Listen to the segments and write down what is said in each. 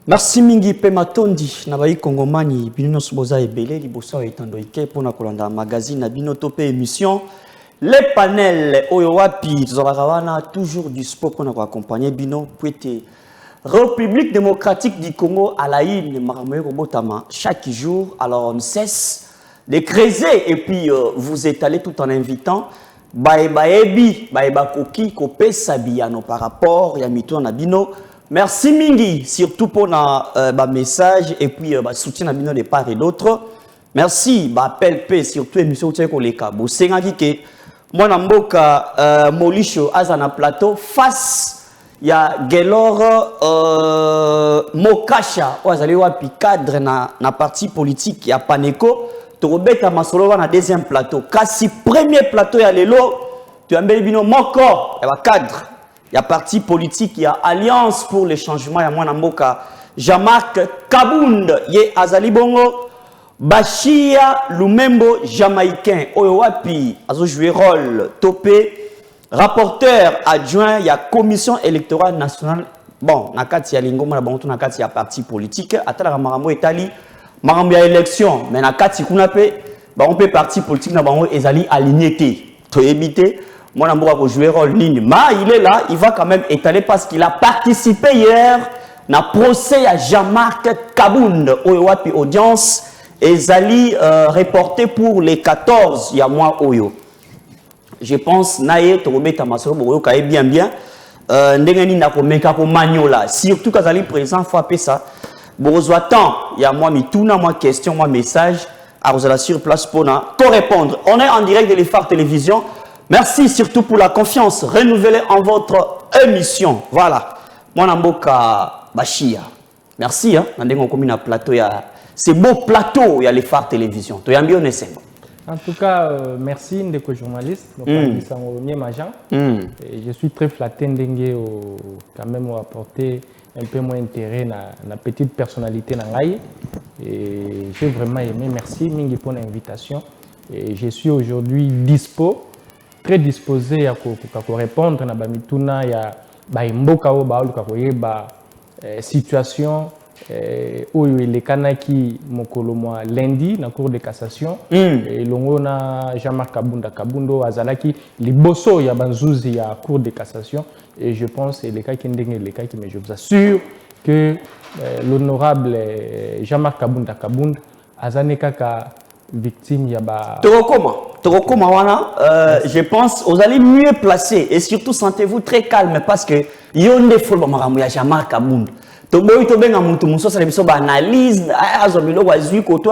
Merci mingi pe matondi na bayi kongomani bino soboza ebele liboso etando ike pona kolanda magazine na bino to pe émission les panels oyo wapi tozalaka toujours du sport pona ko accompagner bino puete République démocratique du Congo à la une makambo robotama chaque jour. Alors on cesse de creuser et puis vous étalez tout en invitant baebi koki kopé sabiano par rapport ya mito na bino. Merci mingi, surtout pour nos message et puis soutien à bino de part et d'autre. Merci, appel P, surtout émission Koleka. Bo sengaki ke moi na mboka Molisho azana plateau face ya Gelor Mokasha ozali wapi cadre na parti politique ya Paneko to robeta masolo na deuxième plateau. Kasi premier plateau ya lelo tu ambeli bino moko ya cadre. Il y a parti politique, il y a Alliance pour les changements, il y a Mwanamboka, Jean-Marc Kabound, Ye Azali Bongo, Bachia Lumembo, Jamaïcain, Oyowapi, Azo joué rôle, Topé, rapporteur adjoint, il y a Commission électorale nationale, bon, Nakati ya Lingo, Mwanabonto, Nakati ya parti politique, Atala Marambo Etali, Marambo ya élection, mais Nakati Kunape, on peut parti politique, Nabango Ezali aligné, to éviter. Mon amour a joué rôle ligne. Mais il est là, il va quand même étaler parce qu'il a participé hier dans le procès à Jean-Marc Kabound, Oyowapi audience, et Zali reporté pour les 14, il y a moi Oyo. Je pense, Naye, Torobé Tamasolo, Oyo, Kaye bien. Ndengeni Nakomeka ko Magnola. Surtout quand Zali présent, faut appeler ça. Bozoa temps, il y a moi Mitouna, moi question, moi message, à Rosala sur place pour répondre. On est en direct de l'EFAR Télévision. Merci surtout pour la confiance renouvelée en votre émission. Voilà. Moi, Namboka Bachia. Merci. Plateau. C'est beau plateau. Il y a les phares télévision. En tout cas, merci Ndeko journaliste. Je suis très flatté d'engue quand même apporter un peu moins d'intérêt dans la petite personnalité. Et j'ai vraiment aimé. Merci Mingi pour l'invitation. Et je suis aujourd'hui très disposé à répondre à la situation où il est lundi dans la Cour de cassation et l'on Jean-Marc Kabundo Azalaki liboso ya banzuzi ya Cour de cassation et je pense que les cas qui mais je vous assure que l'honorable Jean-Marc Kabund Azaneka victime yaba Torokoma wana je pense vous allez mieux placer et surtout sentez-vous très calme parce que yonde folba maramu ya Jean-Marc Kabound to boy to benga mutu muso sala biso ba analyse azobilo wazui koto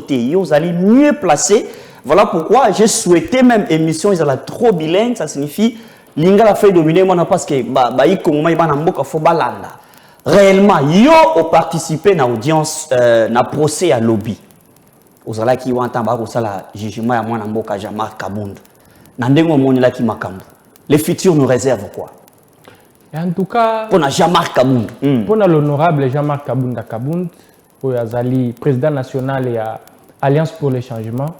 te vous allez mieux placer. Voilà pourquoi j'ai souhaité même émission ils allaient trop bilingue, ça signifie linga la fait dominer moi parce que ba ikongo ba na mboka fo balanda réellement yo au participer na audience na procès à lobby. Ozalaki wantamba ko sala jugement ya mwana mboka Jean-Marc Kabound. Nandengo monela ki makambo. Le futur nous réserve quoi? Et en tout cas pour Jean-Marc Kabound. Pour l'honorable Jean-Marc Kabound, pour Azali président national et Alliance pour les changements.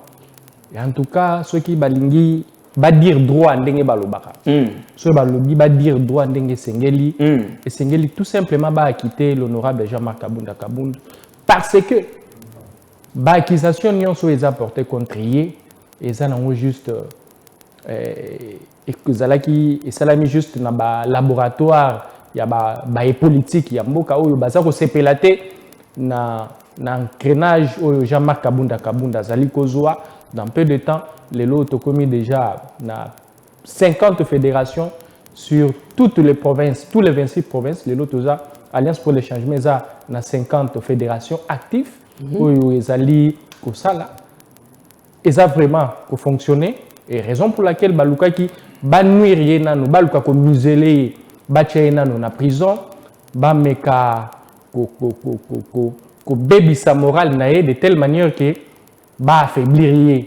Et en tout cas ceux qui balingi ba dire droit ndenge balobaka. Ceux balobi ba dire droit ndenge sengeli et sengeli tout simplement ba quitter l'honorable Jean-Marc Kabound parce que l'accusation nyonso les a porté contre lui et ça n'a juste et que zalaki et salami juste dans ba laboratoire ya ba politique ya mboka oyo baza ko sepelate na engrenage oyo Jean-Marc Kabound azali kozwa dans peu de temps les lots ont commis déjà na 50 fédérations sur toutes les provinces, tous les 26 provinces les lots toza Alliance pour les changements ça na 50 fédérations actives. Où ils allaient au sala, ils ont vraiment fonctionné et raison pour laquelle baluka qui ba nuire nanu baluka ko muselé ba nanu na prison ba meka ko baby sa morale naé de telle manière que ba affaiblir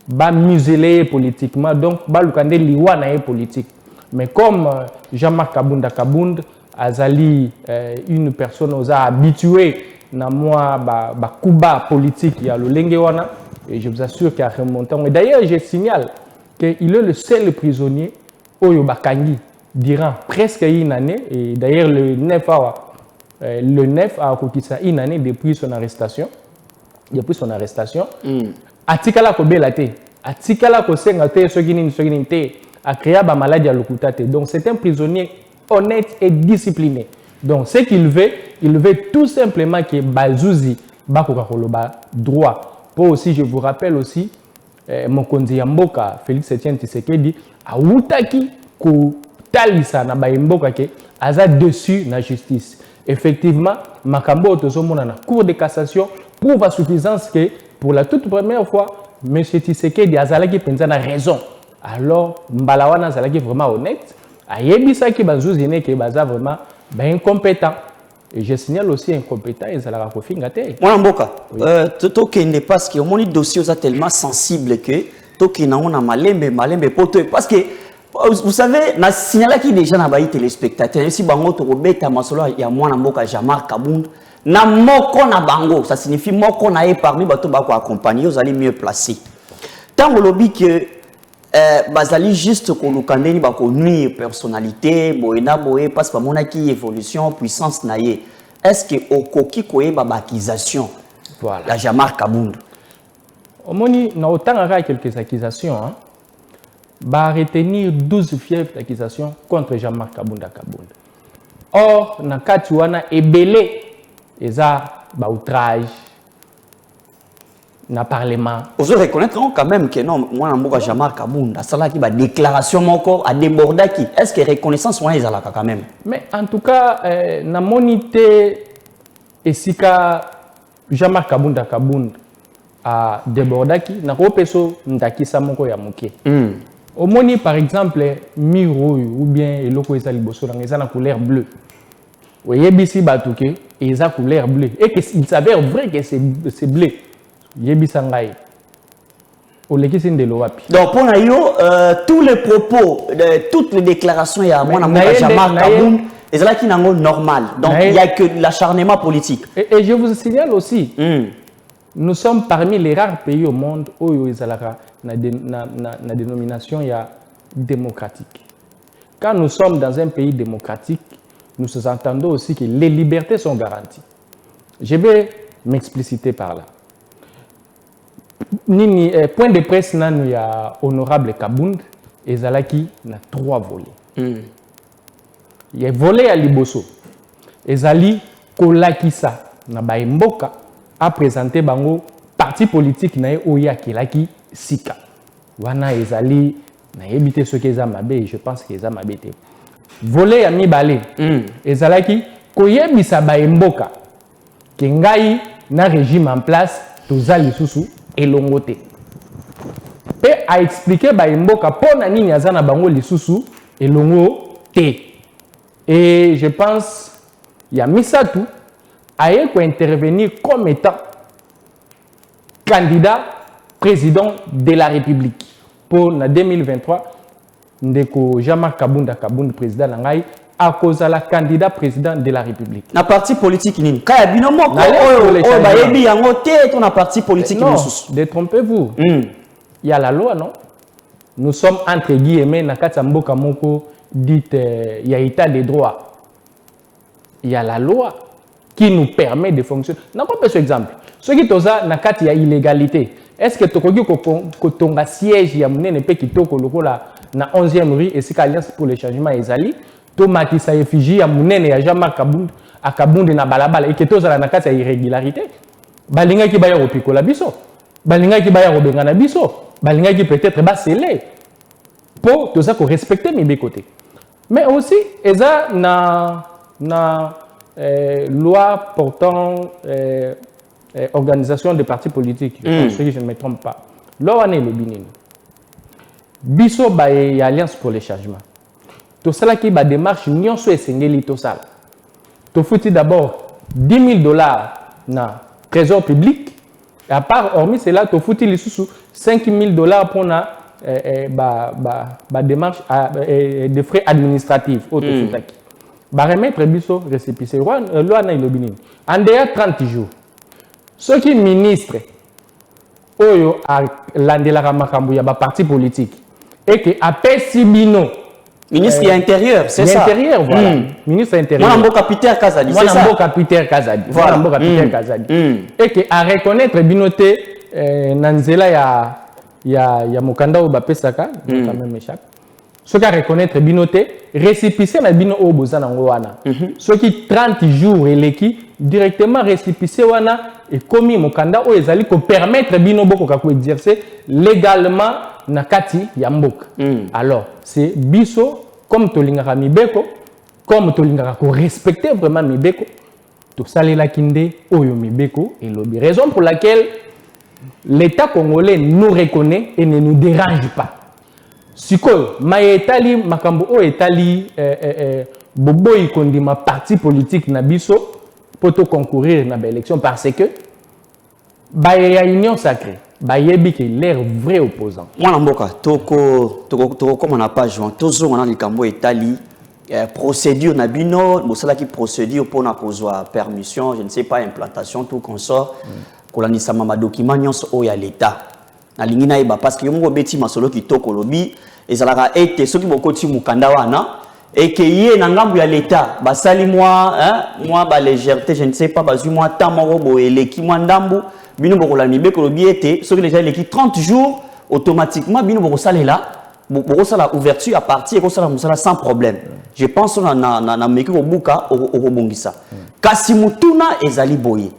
ba muselé politiquement donc baluka ndé liwa naé politique mais comme Jean-Marc Kabound azali une personne aux a habitué na moi kuba politique il y a le lengewana et je vous assure qu'il y a remontant et d'ailleurs je signale qu'il est le seul prisonnier au Yobakangi durant presque une année et d'ailleurs le 9 awa le 9 a Kokisa une année depuis son arrestation. Atikala ko belate, atikala ko sengate sogini a créé ba maladie à l'okutate. Donc c'est un prisonnier honnête et discipliné. Donc ce qu'il veut tout simplement que Bazouzi bakoka koloba droit. Pour aussi, je vous rappelle aussi, Mokonzi Yamboka, Félix Etienne Tshisekedi, a wutaki ko talisa na ba mboka ke aza dessus na justice. Effectivement, Makambo Otozomona na Cour de cassation prouve à suffisance que pour la toute première fois, M. Tshisekedi azalaki penza na raison. Alors, Mbalawana azalaki vraiment honnête. Ayebisa ki Bazouzi ne ke baza vraiment incompétent. Et je signale aussi incompétent et ça la kofinga te. Mwana mboka, toke ne parce que mon dossier est tellement sensible que toke na on a malembe poto parce que vous savez, na signala qui déjà na bayi téléspectateurs, si bango to robeta masolo ya mwana mboka Jean-Marc Kabund na moko na bango, ça signifie moko na e parmi bato ba ko accompagner, vous allez mieux placer. Tant lobby que bazali juste ko lukandeni ba ko nuire personnalité, boena boé parce que mona ki évolution puissance na ye. Est-ce que okoki ko e ba accusation? Voilà. La Jean-Marc Kabund. Omoni na autant quelques accusations hein. Va retenir 12 fiefs d'accusation contre Jean-Marc Kabunda. Or, na kati wana ebele eza ba outrage na parlement. Vous reconnaître quand même que non, moi na Jean-Marc Kabunda, ça là qui va déclaration encore à déborder qui. Est-ce que reconnaissance wana ezalaka quand même? Mais en tout cas, na monité esika Jean-Marc Kabunda a déborder qui na ko peso ndakisa moko ya moké. Au moni par exemple miro ou bien eloko eza liboso na eza na couleur bleue. Oyebisi batuke eza couleur bleue et que il s'avère vrai que c'est bleu. Yebisa ngai. Olekisi ndelo wapi. Donc pour yo tous les propos toutes les déclarations ya mwana mboka Jean-Marc Kabund ezala ki nango normal. Donc il y a que l'acharnement politique. Et je vous signale aussi nous sommes parmi les rares pays au monde où il y a la dénomination démocratique. Quand nous sommes dans un pays démocratique, nous entendons aussi que les libertés sont garanties. Je vais m'expliciter par là. Point de presse, il y a honorable Kabund et Zalaki na 3 volets. Il y a volé à Liboso. Et Zali Kolakisa na Baimboka a présenté bango parti politique na oya kelaki sika wana ezali na yebite ce que za mabe je pense que za mabe te volé ya mibale ezalaki koyebisa ba mboka ke ngai na régime en place tozali susu elongote pe a expliquer ba mboka pona nini azana bango lisusu elongo te et je pense ya misatu aye ko intervenir comme étant candidat président de la République pour la 2023 ndeko Jean-Marc Kabunda président nangai à cause la candidat président de la République. Na parti politique nini? Kaya binomo ko ba yebi yango te to na parti politique non, mosusu. Détrompez-vous. Il y a la loi non? Nous sommes entre guillemets na kati mboka moko dite il y a état de droit. Il y a la loi qui nous permet de fonctionner. N'a pas ce exemple. Ce qui toza na kati ya illégalité. Est-ce que tokoki ko tonga siège ya munene pe kitoko lokola na 11e rue et c'est alliance pour le changement ezali to matisa effigie ya munene ya Jean-Marc Kabund a Kabund na balabala et que toza na kati ya irrégularité. Balinga ki baya kopikola biso. Balinga ki baya kobenga na biso. Balinga ki peut-être ba scellé. Pour toza ko respecter mes côtés. Mais aussi eza na loi portant organisation des partis politiques, je ne me trompe pas. Loi est le Bénin. Biso baye alliance pour le changement. Tout cela qui ba démarche nyon so esengeli to sala. To fouti d'abord $10,000 na trésor public. Et à part hormis cela, to fouti lisusu $5,000 pour na démarche de frais administratifs. Ba remettre biso récépissé loi na ilobini en dehors 30 jours ceux qui ministre oyo a landela makambo ya ba parti politique et que apesi bino Ministre de l'Intérieur, c'est ça. L'Intérieur, voilà. Ministre de l'Intérieur. Moi, je suis capitaine Kazadi, c'est ça. Capitaine Kazadi. Voilà. Moi, capitaine Kazadi. Et que à reconnaître binoté Nanzela ya mokanda Obapesaka, quand même échappe. Ce qui a reconnaître binoté, récipicé na bino obozana wana. Ce qui 30 jours et l'équipe directement récipicé wana et commis mokanda o ezali ko permettre bino boko ka exercer légalement na kati ya mboka. Alors, c'est biso comme tolingaka mibeko, comme tolingaka ko respecter vraiment mibeko, to salela kinde oyo mibeko et lobby. Raison pour laquelle l'État congolais nous reconnaît et ne nous dérange pas. Sikoyo, ma etali makambo o etali boboyi kondima parti politique na biso poto concourir na élection parce que ba ya union sacrée ba yebi que leur vrai opposant. Moi namboka toko comme on n'a pas joint tozo on a likambo etali procédure na bino mosala qui procédure pour na kozwa permission je ne sais pas implantation tout consort kolanisa ma document nyonso o ya l'état na lingina eba parce que yongo beti masolo kitoko lobi ezalaka ete soki bokoti mukanda wana et que yé na ngambu ya l'état basali moi ba légèreté je ne sais pas bazui moi tamoro bo eleki moi ndambu bino bokola mibeko lobi ete soki déjà eleki 30 jours automatiquement bino bokosalela bokosala ouverture à partir et kosala musala sans problème je pense na meki kobuka okobongisa kasi mutuna ezali boye.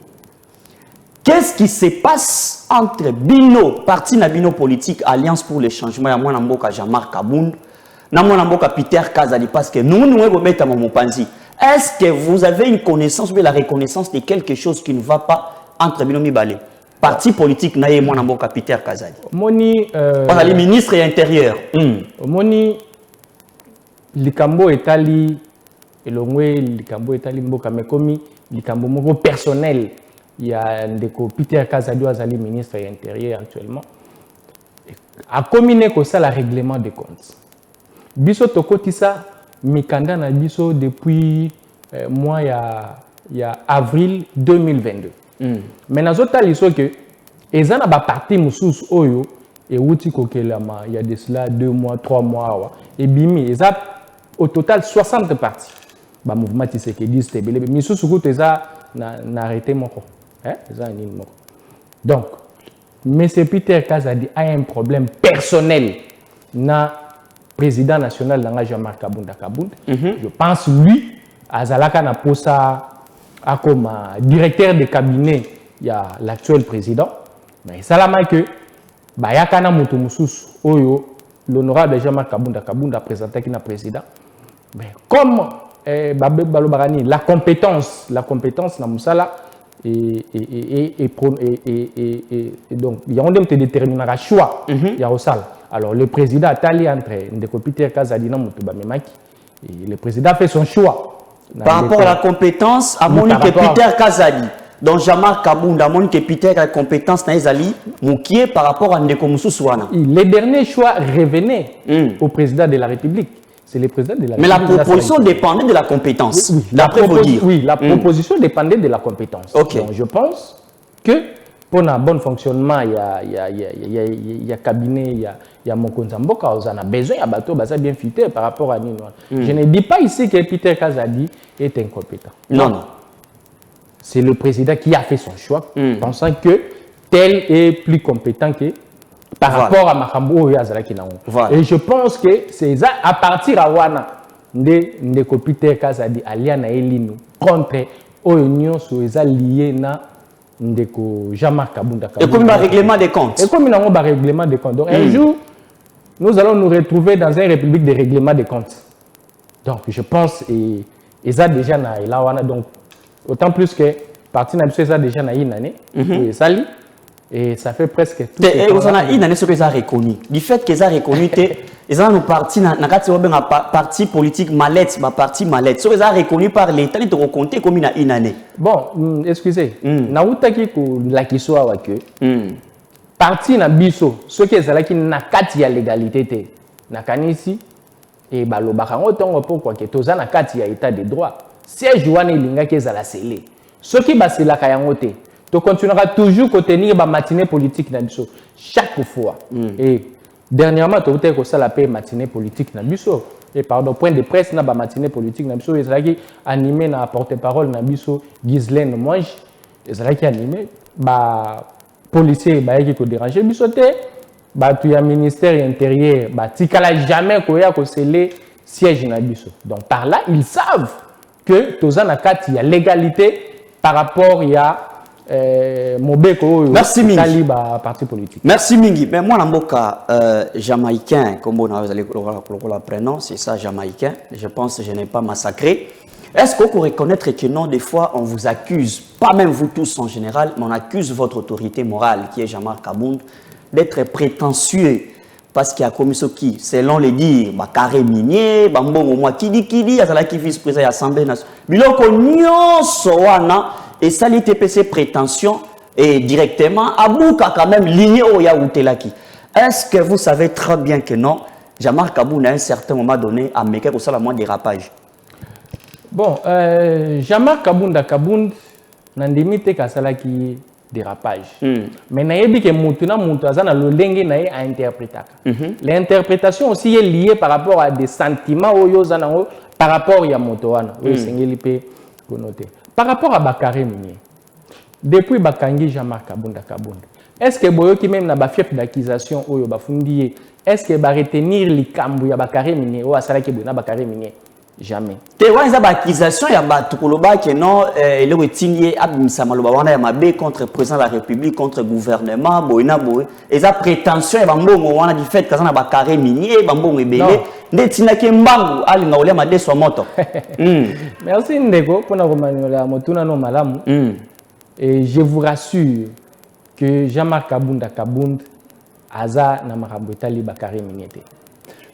Qu'est-ce qui se passe entre Bino, parti na Bino politique, Alliance pour le changement, et moi Namboka Jean-Marc Kabound, Namboka Peter Kazadi, parce que nous remettons à mon panzi. Est-ce que vous avez une connaissance ou la reconnaissance de quelque chose qui ne va pas entre Bino Mibale? Parti politique, naïe moi Namboka Peter Kazadi. Moni, les ministres et intérieur. Moni, Likambo Etali, Elongwe, Likambo Etali Mboka Mekomi, Likambo Moko personnel. Il y a Ndeko Peter Kazadi Azali, ministre de l'Intérieur actuellement, a combiné comme ça le règlement des comptes. Biso Tokotisa, Mikanda na biso depuis mois il y a avril 2022. Mais dans autres liso que ezana ba parti mususu oyo et wuti kokelama il y a de cela 2 mois 3 mois et bimi eza au total 60 partis. Ba mouvement Tshisekedi stébélé misusu ko teza na arrêté moko. Donc, M. Peter Kazadi a un problème personnel na président national Jean-Marc Kabound. Je pense lui, Azalaka na posa comme directeur de cabinet, il y a l'actuel président. Mais ça l'a que Bayakana Moutoumoussous, l'honorable Jean-Marc Kabound a présenté qui na président. Mais comme la compétence na Moussala, et donc, il y a un déterminé un choix. Il y a alors, le président a allé entre Ndeko Peter Kazadi et le président fait son choix. Par rapport à la compétence, à Monique Peter Kazadi, donc Jean-Marc Kabound, à Monique Peter a la compétence Naizali, Moukié par rapport à Ndeko Moussouana. Les derniers choix revenaient au président de la République. C'est le président de la Mais République. la proposition dépendait de la compétence. Oui, d'après vous dire. Oui, la proposition dépendait de la compétence. Okay. Donc, je pense que pour un bon fonctionnement, il y a cabinet, il y a mon Konzamboka, on a besoin, il y a bateau, ça bien fité par rapport à nous. Je ne dis pas ici que Peter Kazadi est incompétent. Non. C'est le président qui a fait son choix, pensant que tel est plus compétent que par rapport à Makambo et Azalaki Naon. Et je pense que c'est ça, à partir de Wana, de Peter Kazadi, Aliana Elinu, contre l'Union sur les alliés na Ndeko Jean-Marc Kabound. Et comme un règlement des comptes. Et comme un règlement des comptes. Donc un jour, nous allons nous retrouver dans une république de règlement des comptes. Donc je pense, et ça déjà, donc autant plus que parti n'a ça déjà une année, et ça fait presque tout. Et vous en avez une année ce que ça a reconnu. Du fait que ça a reconnu, ils ont parti dans parti politique mallette, ma parti mallette. Ce que ça a reconnu par l'État, ils te racontent comme une année. Bon, excusez. Na utaki ko la kiso awake. Parti na biso, ce que ça là qui na kati ya légalité te. Na kanisi et balobaka ngotongo pourquoi que toza na kati ya état de droit. Siège wana ilinga ke za la scellé. Ce qui ba c'est la kayango te. Tu continueras toujours à tenir ma matinée politique dans chaque fois. Et dernièrement, tu as fait la paix matinée politique dans et pardon, point de presse, na ba matinée politique, na biso, ezalaki animé na porte-parole, na biso, Ghislaine Monge, ezalaki animé, ba policier, ba yaki ko déranger, biso te, ba tu ya ministère intérieur, ba tikala jamais ko ya ko sceller siège na biso. Donc par là, ils savent que toza na kati ya légalité par rapport ya merci Mingi. Parti politique. Merci Mingi. Mais moi, Namboka, jamaïcain, comme vous allez le prénom, c'est ça, jamaïcain. Je pense que je n'ai pas massacré. Est-ce qu'on peut reconnaître que non, des fois, on vous accuse, pas même vous tous en général, mais on accuse votre autorité morale, qui est Jean-Marc Kabound, d'être prétentieux parce qu'il y a commis ce qui, selon les dires, carré minier, bambon au moins qui dit, azala qui vice-président de l'Assemblée nationale. Biloko nyonso wana et ça l'ITPC prétention et directement abouka quand même lié au Yaoutelaki. Est-ce que vous savez très bien que non, Jean-Marc Kabound à un certain moment donné a méqué pour ça la moins dérapage? Bon, Jean-Marc Kabound n'a limité qu'à ça qui dérapage. Mais n'a pas que Moutuna Moutazana le lengue n'a pas interprété. L'interprétation aussi est liée par rapport à des sentiments par rapport à Motoana. Par rapport à Bakary Minier, depuis Bakangi Jean-Marc Kabound, est-ce que Boyoki même n'a pas fait d'accusation au Bafundi, est-ce que va retenir les Kambu ya Bakary Minier ou à Salaki Bouna Bakary Minier? Jamais. Tu vois, il y a accusation, il y a Batukoloba qui non, il est signé Abimsa Maloba, on a Mabé contre le président de la République, contre le gouvernement, Boina Boy. Et ça prétention, il y a Bambo, on a dit fait que ça n'a pas carré minier, Bambo et Bélé. Netina Kembangu, Ali Naolia Made son moto. Merci Ndeko pour nous remercier la motuna no malamu. Et je vous rassure que Jean-Marc Kabound Aza na makambo etali Bakary Minier.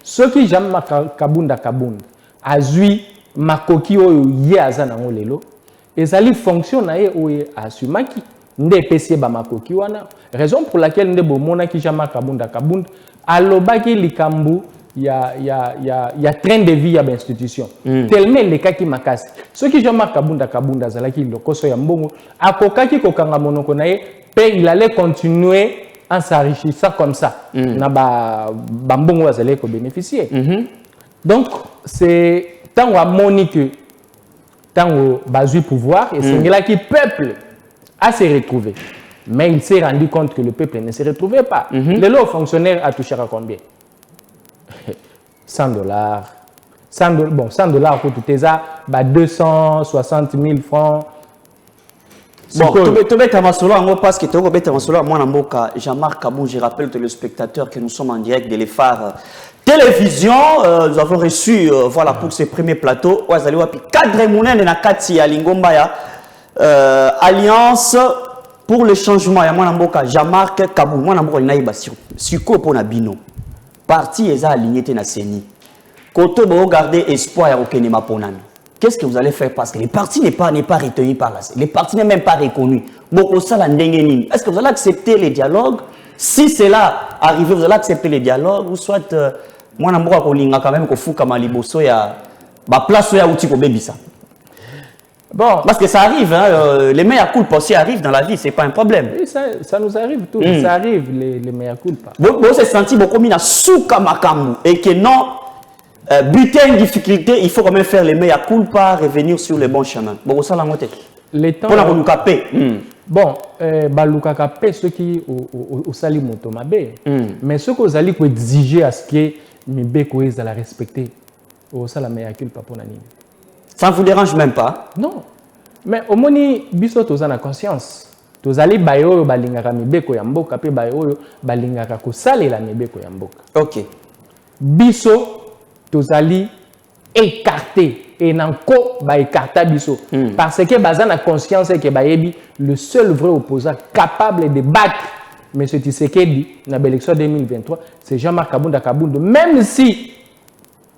Ce qui Jean-Marc Kabound azui makoki oyo ye aza nango lelo ezali fonction na ye oyo asumaki nde pesi ba makoki wana raison pour laquelle nde bomona ki Jean-Marc Kabound alobaki likambu ya train de vie ya institution tellement le cas qui makasi ce qui Jean-Marc Kabound azalaki lokoso ya mbongo akokaki kokanga monoko na ye pe il allait continuer en s'enrichissant comme ça na ba mbongo azalaki ko bénéficier. Donc, c'est tant à Monique, tant au basu pouvoir, et c'est là que le peuple a se retrouvé. Mais il s'est rendu compte que le peuple ne se retrouvait pas. Le lot fonctionnaire a touché à combien? 100 $. 100 $, pour tout ça, 260 000 francs. Bon, parce que moi, Jean-Marc Kabound, je rappelle aux téléspectateurs que nous sommes en direct de l'EFAR Télévision. Nous avons reçu, voilà, pour ce premier plateau, cadre Mounen na Kati à Lingomba, Alliance pour le changement. Jean-Marc Kabound, moi, je suis pour Nabino. Parti est aligné na Seni. Quand vous regardez espoir au Kenema Ponan. Qu'est-ce que vous allez faire? Parce que les partis n'est pas retenu par là. Les partis n'est même pas reconnu. Est-ce que vous allez accepter les dialogues? Si cela arrive, vous allez accepter les dialogues ou soit moi je suis quand même place bon, parce que ça arrive, hein, les meilleurs coups aussi arrivent dans la vie, c'est pas un problème. Oui, ça nous arrive tous, ça arrive les meilleurs coups. Vous se sentez beaucoup mis à souka makambu et que non. Buter une difficulté, il faut quand même faire les meilleurs coups pour revenir sur le bon chemin. Bon, ça la montée. Les temps. Pour la renoucaper. Bon, balukakape ceux qui au sali motomabe. Mais ceux qui allez exiger à ce que Mibé Koïs la respecter. Au sala meilleur culpa pour nani. Ça ne vous dérange même pas? Non. Mais au moni biso toza na conscience. Tozali bayo balingaka Mibé ko yamboka pe bayo balingaka ko salela Mibé ko yamboka. OK. Biso tozali écarté et nanko ba écarta biso parce que bazana conscience que bayebi le seul vrai opposant capable de battre M. Tshisekedi na l'élection 2023 c'est Jean-Marc Kabound même si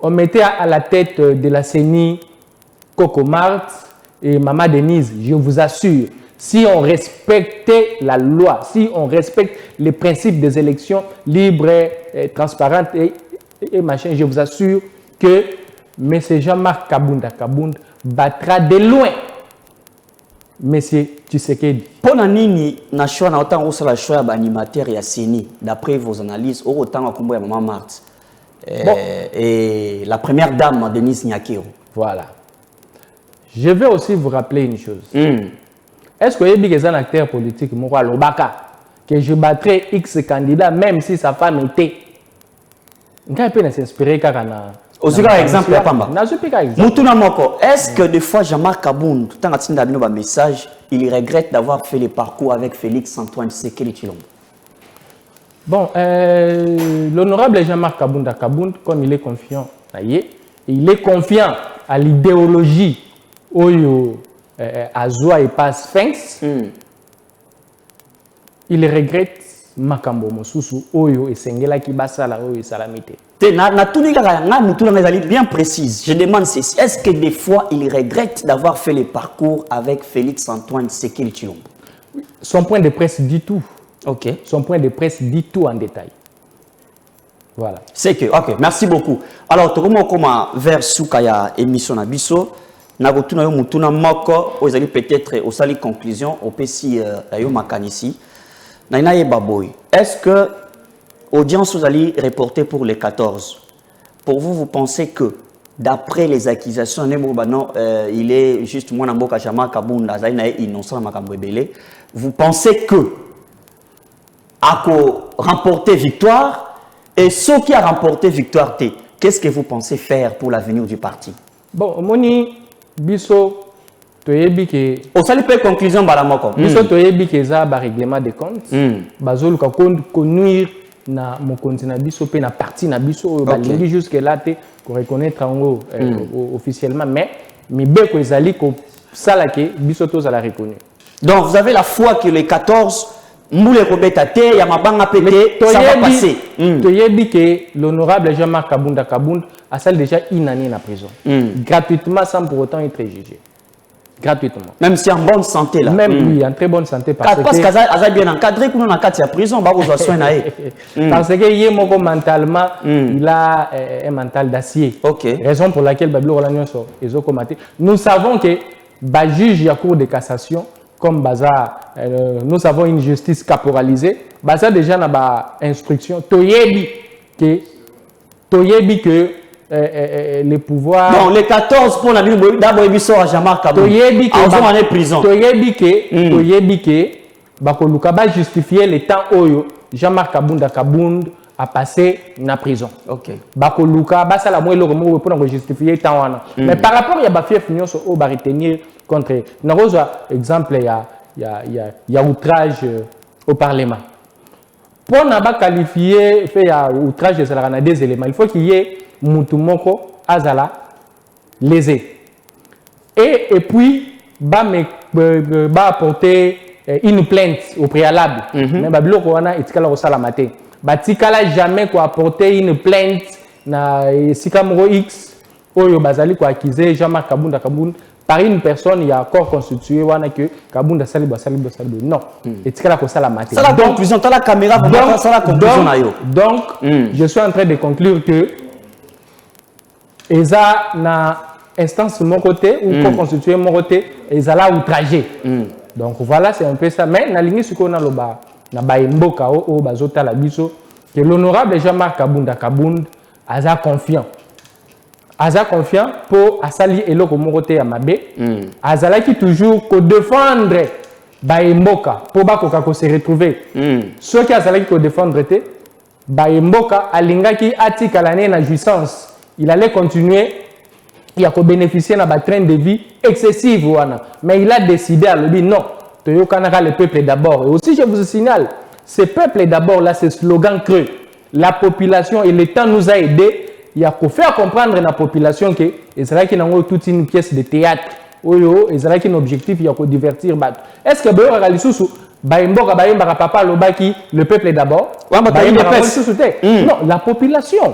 on mettait à la tête de la CENI Coco Mart et Maman Denise, je vous assure, si on respectait la loi, si on respecte les principes des élections libres, transparentes et machin, je vous assure que M. Jean-Marc Kabound battra de loin M. Tshisekedi. Pour nini na choix na autant ou la choix animateur et CENI d'après vos analyses autant à combo ya Maman Marthe et la première dame, Denise Nyakiro. Voilà. Je vais aussi vous rappeler une chose. Est-ce que vous êtes un acteur politique, Moura Lobaka, que je battrai X candidat même si sa femme était? On peut s'inspirer car on a... Aussi, par exemple, est-ce que des fois, Jean-Marc Kabound, tout en attendant un message, il regrette d'avoir fait le parcours avec Félix-Antoine Tshisekedi Tshilombo? Bon, l'honorable Jean-Marc Kabound, comme il est confiant, il est confiant à l'idéologie Oyo Azwa et pas Sphinx, il regrette Makambo Mosusu Oyo et Sengela qui basala Oyo Salamité. Bien précise. Je demande ceci. Est-ce que des fois il regrette d'avoir fait le parcours avec Félix-Antoine Tshisekedi Tshilombo? Son point de presse dit tout. Ok. Son point de presse dit tout en détail. Voilà. C'est que, ok, merci beaucoup. Alors, tout le monde commence vers Soukaya émission Nabiso. Nagotuna yo mutuna moko, vous allez peut-être au sali conclusion, au PC yo makanisi. Nainaye baboy. Est-ce que audience vous allez reporter pour les 14? Pour vous, vous pensez que d'après les accusations, il est juste mon amboka Jama Kabunda, innocent makambo ebele. Vous pensez que à remporter victoire et ceux qui a remporté victoire, qu'est-ce que vous pensez faire pour l'avenir du parti? Bon, Moni Biso toyebi ke au salut peut conclusion balamoko. Biso toyebi ke za ba règlement de compte. Bazolu ka conduire na mon continent biso pe na parti na biso balingi jusque là te ko reconnaître ngo officiellement mais mibeko ezali ko sala ke biso to za la reconnu. Donc vous avez la foi que les 14 Moule Kobetate, Yamabanga Pété, ça va passer. Toyebi que l'honorable Jean-Marc Kabound a salle déjà une année en prison. Gratuitement sans pour autant être jugé. Gratuitement. Même si en bonne santé là. Même oui, en très bonne santé. Parce qu'il a bien encadré, qu'on a en prison, bah vous soin parce que mentalement, il a un mental d'acier. Ok. Raison pour laquelle Babylon Rolagnon sort. Nous savons que le juge à cour de cassation comme Baza, nous avons une justice caporalisée. Baza déjà dans la instruction. Toyebi que les pouvoirs. Non, les 14 pour la vie d'abord ils sont à Jean-Marc Kabound. Toyebi que en prison. Toyebi que bakoluka ba justifier le temps oyo Jean-Marc Kabound a passé na prison. Ok. Bakoluka ba sala mo eloko pour justifier temps wana. Mais par rapport il y a ba fief nyonso o ba retenir contre exemple il y a outrage au Parlement. Pour ne qualifier fait outrage de des éléments, il faut qu'il y ait Moutoumoko Azala lésé. Et puis va apporter une plainte au préalable. Mais Babylon Koana et Tikala Salamate. Batikala jamais quoi apporter une plainte na Sikamoro X Oyo Bazali quoi accusé Jean-Marc Kabound par une personne, il y a un corps constitué, que Kabound a salibo. Non. Et tu as la matière. C'est la conclusion, tu as la caméra pour faire ça la conclusion. Donc, je suis en train de conclure que ESA na instance de mon côté, ou corps constitué de mon côté, ESA l'a outragé. Donc voilà, c'est un peu ça. Mais na ligne, ce qu'on a là-bas, na baimboka o bazota la biso, que l'honorable Jean-Marc Kabound a confiant. Aza confiant pour asali eloko morote ya mabe azala qui toujours ko défendre baemboka pour ba ko se retrouver ceux qui azala qui ko défendre te baemboka alinga ki atika l'année na jouissance il allait continuer il a ko bénéficier na ba train de vie excessive wana mais il a décidé à lui non toyokanaka le peuple d'abord et aussi je vous signale ce peuple d'abord là c'est slogan creux la population et l'État nous a aidés. Il y a qu'à faire comprendre à la population que Israël qui n'a pas toute une pièce de théâtre. Israël qui a un objectif, il y a qu'à divertir. Est-ce que le peuple est d'abord? Non, la population.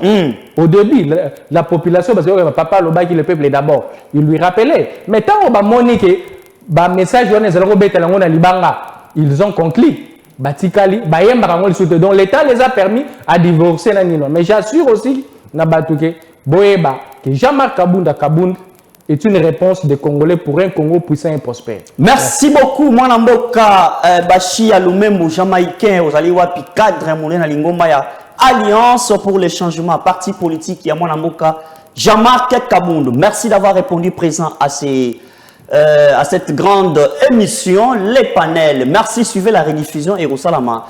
Au début, la population, parce que papa le peuple est d'abord. Il lui rappelait. Mais tant qu'on a un message, ils ont conclu. Donc l'État les a permis à divorcer. Mais j'assure aussi que Jean-Marc Kabound est une réponse des Congolais pour un Congo puissant et prospère. Merci beaucoup, Mwanamboka Bashi Alumembo, Jamaïcain, aux Aliwapi cadre, Moulin Lingomba, Alliance pour les changements, parti politique, Yamona Moka, Jean-Marc Kabundu. Merci d'avoir répondu présent à cette grande émission, les panels. Merci, suivez la rediffusion et Rosalama.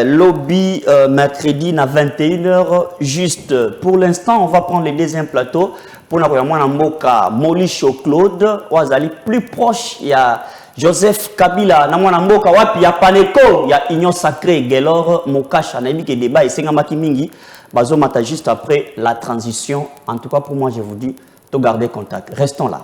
Lobby mercredi à 21h juste. Pour l'instant, on va prendre le deuxième plateau pour Mboka Molicho Claude, Ouazali plus proche, il y a Joseph Kabila, Namwana Mboka Wapi, il y a Paneko, il y a Union Sacrée, Gelor Mokacha, Naimi qui débat et Sengamaki Mingi, Bazomata juste après la transition. En tout cas, pour moi, je vous dis de garder contact. Restons là.